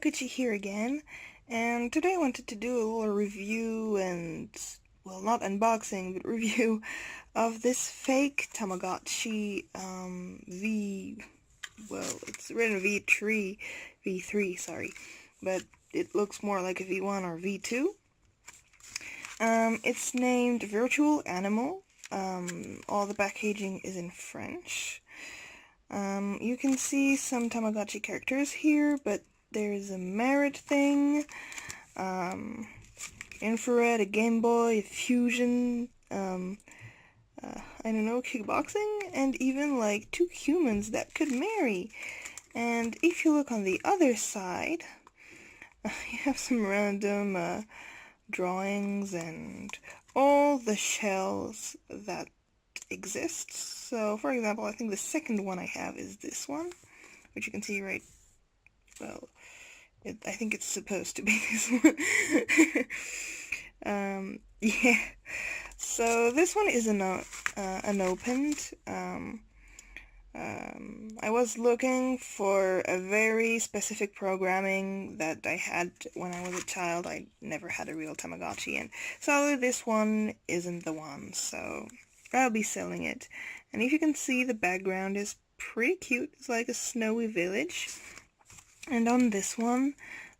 Hyaku here again, and today I wanted to do a little review and, well, not unboxing, but review of this fake Tamagotchi, it's written V3, sorry, but it looks more like a V1 or V2. It's named Virtual Animal. All the packaging is in French. You can see some Tamagotchi characters here, but there's a merit thing, infrared, a Game Boy, a fusion, I don't know, kickboxing, and even like 2 humans that could marry. And if you look on the other side, you have some random drawings and all the shells that exist. So, for example, I think the second one I have is this one, which you can see right, well, I think it's supposed to be this one. Yeah. So this one is unopened. I was looking for a very specific programming that I had when I was a child. I never had a real Tamagotchi, and sadly this one isn't the one, so I'll be selling it. And if you can see, the background is pretty cute. It's like a snowy village. And on this one,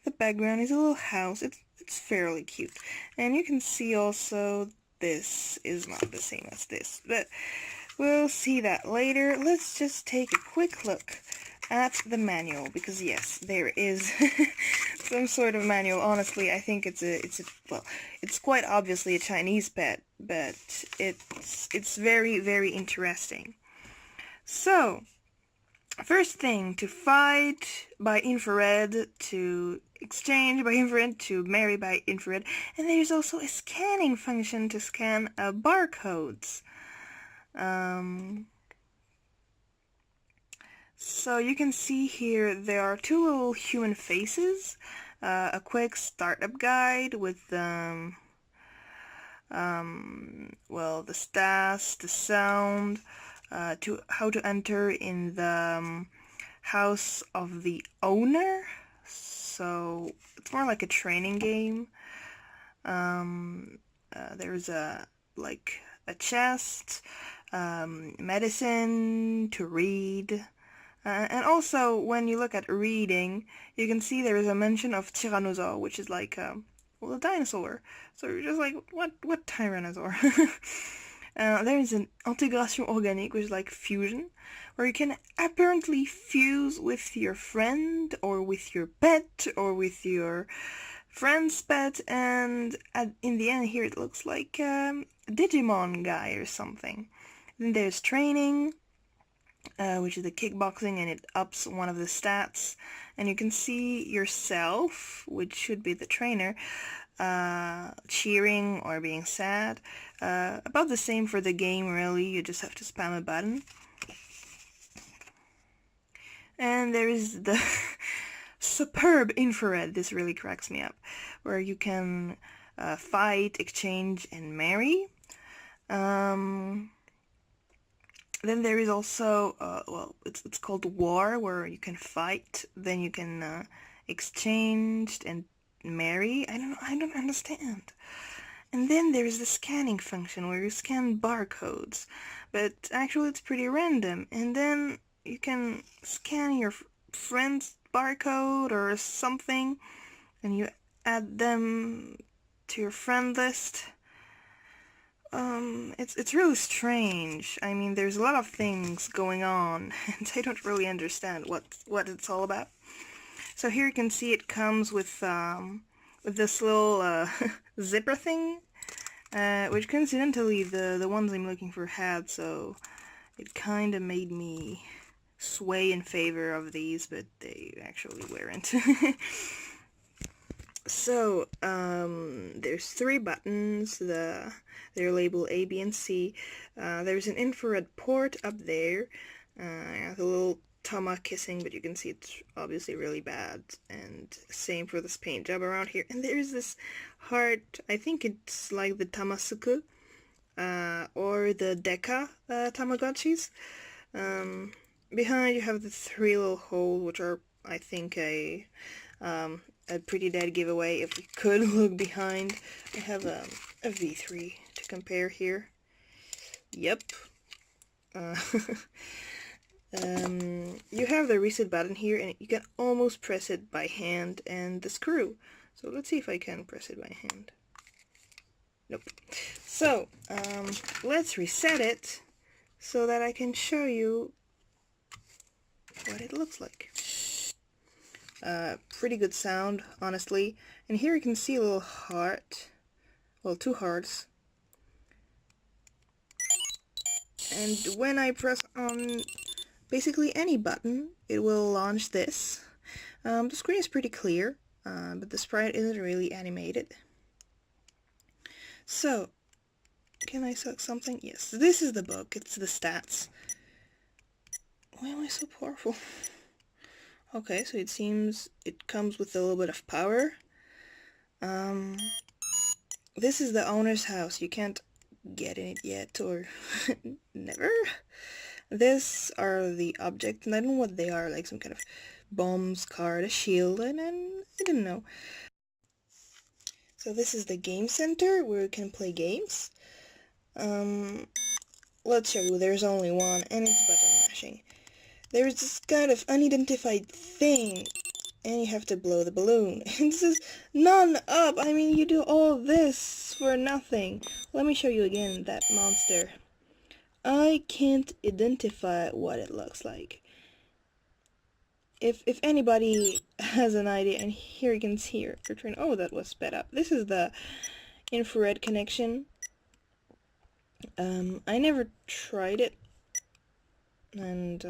the background is a little house. It's fairly cute. And you can see also this is not the same as this, but we'll see that later. Let's just take a quick look at the manual, because yes, there is some sort of manual. Honestly, I think it's quite obviously a Chinese pet, but it's very, very interesting. So, first thing, to fight by infrared, to exchange by infrared, to marry by infrared, and there's also a scanning function to scan barcodes. So you can see here there are 2 little human faces, a quick startup guide with well, the stats, the sound, to how to enter in the house of the owner. So it's more like a training game. There's a chest, medicine to read, and also when you look at reading, you can see there is a mention of tyrannosaur, which is like a dinosaur. So you're just like, what tyrannosaur? There is an intégration organique, which is like fusion, where you can apparently fuse with your friend, or with your pet, or with your friend's pet, and in the end here it looks like a digimon guy or something. Then there's training, which is the kickboxing, and it ups one of the stats, and you can see yourself, which should be the trainer, cheering or being sad. About the same for the game, really. You just have to spam a button. And there is the superb infrared. This really cracks me up, where you can fight, exchange, and marry. Then there is also, it's called war, where you can fight, then you can exchange and marry. I don't understand. And then there is the scanning function, where you scan barcodes, but actually it's pretty random. And then you can scan your friend's barcode or something, and you add them to your friend list. It's really strange. I mean, there's a lot of things going on, and I don't really understand what it's all about. So here you can see it comes with this little zipper thing, which coincidentally the ones I'm looking for had, so it kind of made me sway in favor of these, but they actually weren't. So, there's 3 buttons. They're labeled A, B, and C. There's an infrared port up there. A little tama kissing, but you can see it's obviously really bad. And same for this paint job around here. And there's this heart. I think it's like the tamasuku, or the deka tamagotchis. Behind you have the 3 little holes, which are, I think, a A pretty dead giveaway if we could look behind. I have a V3 to compare here. Yep. You have the reset button here, and you can almost press it by hand and the screw. So let's see if I can press it by hand. Nope. So, let's reset it so that I can show you what it looks like. Pretty good sound, honestly. And here you can see a little heart. Well, two hearts. And when I press on basically any button, it will launch this. The screen is pretty clear, but the sprite isn't really animated. So, can I select something? Yes, this is the book. It's the stats. Why am I so powerful? Okay, so it seems it comes with a little bit of power. This is the owner's house. You can't get in it yet, or never. These are the objects, and I don't know what they are, like some kind of bombs, card, a shield, and I don't know. So this is the game center where you can play games. Let's show you, there's only one, and it's button mashing. There's this kind of unidentified thing, and you have to blow the balloon. And this is none up. I mean, you do all this for nothing. Let me show you again that monster. I can't identify what it looks like. If anybody has an idea, and here you can see your train. Oh, that was sped up. This is the infrared connection. I never tried it. And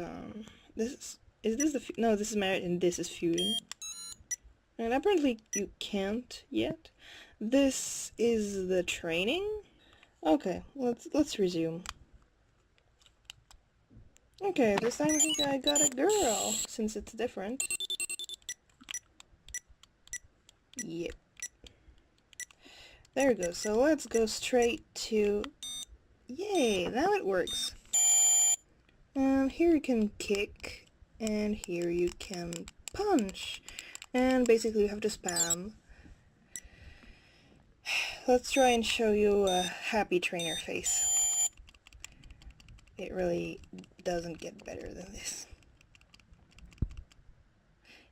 this is this the no, this is merit and this is fusion. And apparently you can't yet. This is the training. Okay, let's resume. Okay, this time I think I got a girl, since it's different. Yep. There we go, so let's go straight to... Yay, now it works. Here you can kick, and here you can punch. And basically you have to spam. Let's try and show you a happy trainer face. It really doesn't get better than this.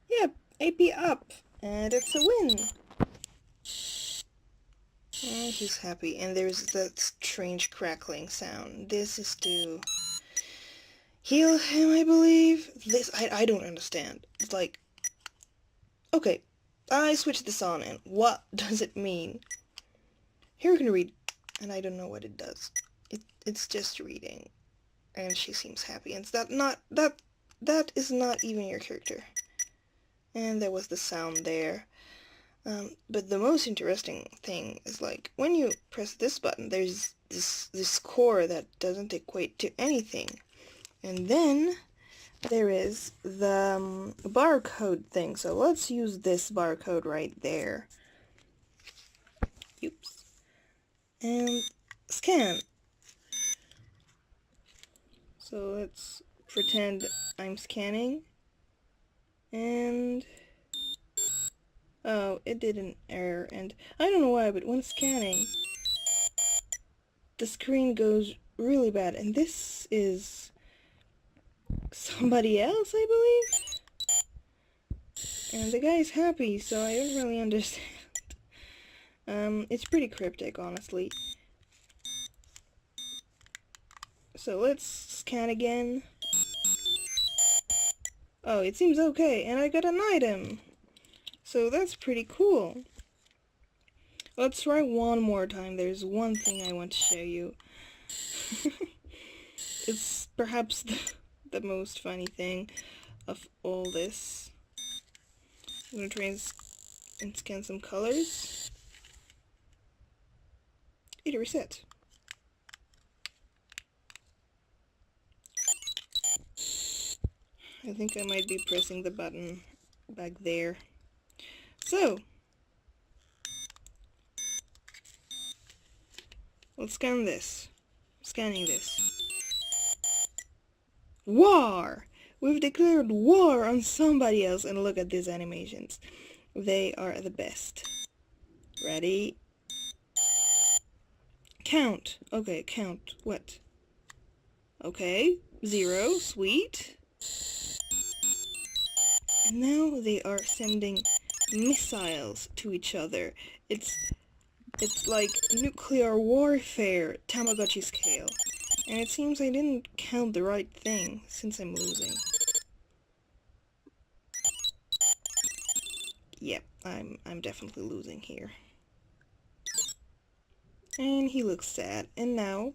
Yep, AP up, and it's a win. And he's happy, and there's that strange crackling sound. This is to heal him, I believe. This, I don't understand. It's like, okay, I switched this on, and what does it mean? Here you can read, and I don't know what it does. It's just reading, and she seems happy, and that is not even your character. And there was the sound there. But the most interesting thing is, like, when you press this button, there's this score that doesn't equate to anything. And then there is the barcode thing. So let's use this barcode right there. Oops. And scan. So let's pretend I'm scanning. And... oh, it did an error, and I don't know why, but when scanning, the screen goes really bad, and this is somebody else, I believe? And the guy's happy, so I don't really understand. It's pretty cryptic, honestly. So let's scan again. Oh, it seems okay, and I got an item! So that's pretty cool. Let's try one more time. There's one thing I want to show you. It's perhaps the most funny thing of all this. I'm gonna try and scan some colors. It reset. I think I might be pressing the button back there. So, let's scan this. Scanning this. War! We've declared war on somebody else, and look at these animations. They are the best. Ready? Count. Okay, count. What? Okay, 0, sweet. And now they are sending missiles to each other. It's like nuclear warfare, Tamagotchi scale. And it seems I didn't count the right thing, since I'm losing. Yep, I'm definitely losing here. And he looks sad. And now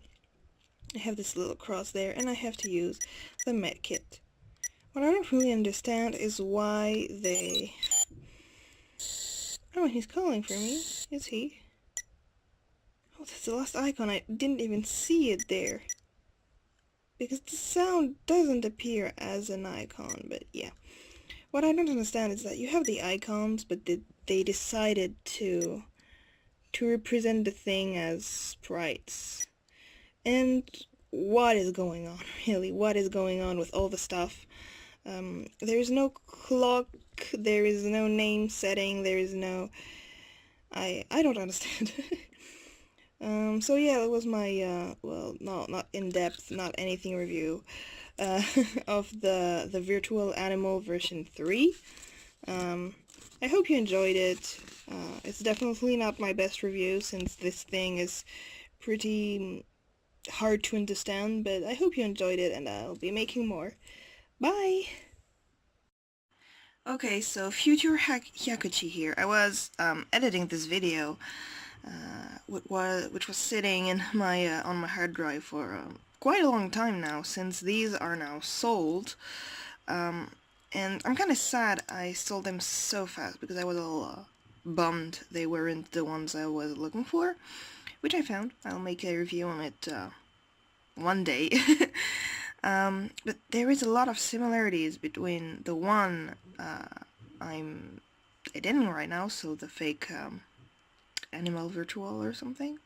I have this little cross there, and I have to use the medkit. What I don't really understand is why they... Oh, he's calling for me. Is he? Oh, that's the last icon. I didn't even see it there. Because the sound doesn't appear as an icon, but yeah. What I don't understand is that you have the icons, but they decided to represent the thing as sprites. And what is going on, really? What is going on with all the stuff? There is no clock, there is no name setting, there is no... I don't understand. So yeah, that was my, well, not in-depth, not anything review, of the Virtual Animal version 3. I hope you enjoyed it. It's definitely not my best review, since this thing is pretty hard to understand, but I hope you enjoyed it, and I'll be making more. Bye! Okay, so future Hyaku here. I was editing this video, which was sitting in my on my hard drive for quite a long time now, since these are now sold. And I'm kind of sad I sold them so fast, because I was all bummed they weren't the ones I was looking for, which I found. I'll make a review on it one day. But there is a lot of similarities between the one I'm editing right now, so the fake Animal Virtual or something,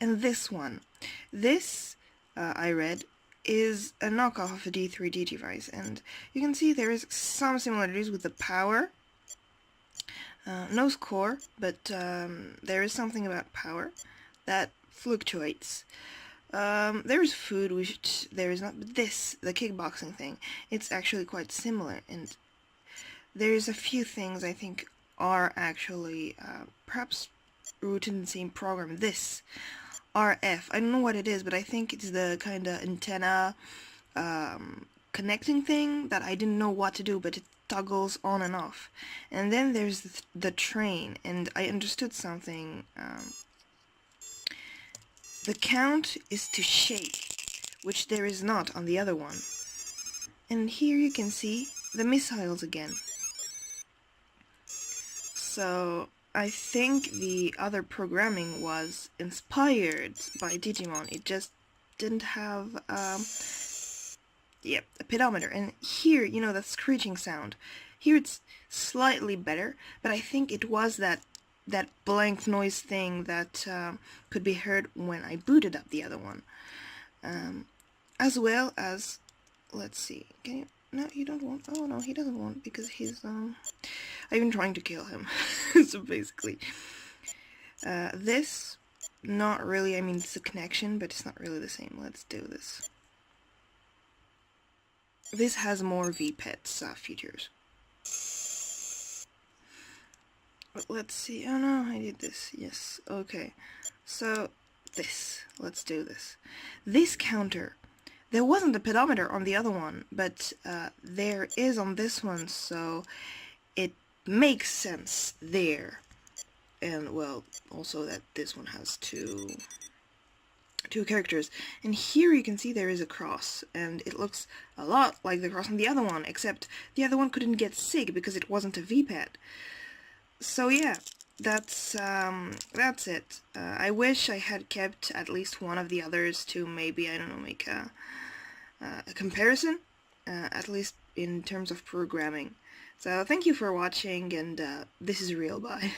and this one. This, I read, is a knockoff of a D3D device, and you can see there is some similarities with the power. No score, but there is something about power that fluctuates. There is food, which there is not, but this, the kickboxing thing, it's actually quite similar, and there's a few things I think are actually perhaps rooted in the same program. This RF, I don't know what it is, but I think it's the kind of antenna connecting thing that I didn't know what to do, but it toggles on and off. And then there's the train, and I understood something. The count is to shake, which there is not on the other one. And here you can see the missiles again. So I think the other programming was inspired by Digimon. It just didn't have a pedometer. And here, you know, that screeching sound. Here it's slightly better, but I think it was that blank noise thing that could be heard when I booted up the other one. As well as, let's see, can you, no, you don't want, oh no, he doesn't want, because he's, I've been trying to kill him. So basically, this, not really, I mean, it's a connection, but it's not really the same. Let's do this. This has more vpets features. But let's see, oh no, I did this, yes, okay. So, this, let's do this. This counter, there wasn't a pedometer on the other one, but there is on this one, so it makes sense there. And, well, also that this one has two characters. And here you can see there is a cross, and it looks a lot like the cross on the other one, except the other one couldn't get SIG because it wasn't a vpet. So yeah, that's it. I wish I had kept at least one of the others to maybe, I don't know, make a comparison, at least in terms of programming. So thank you for watching, and this is real, bye.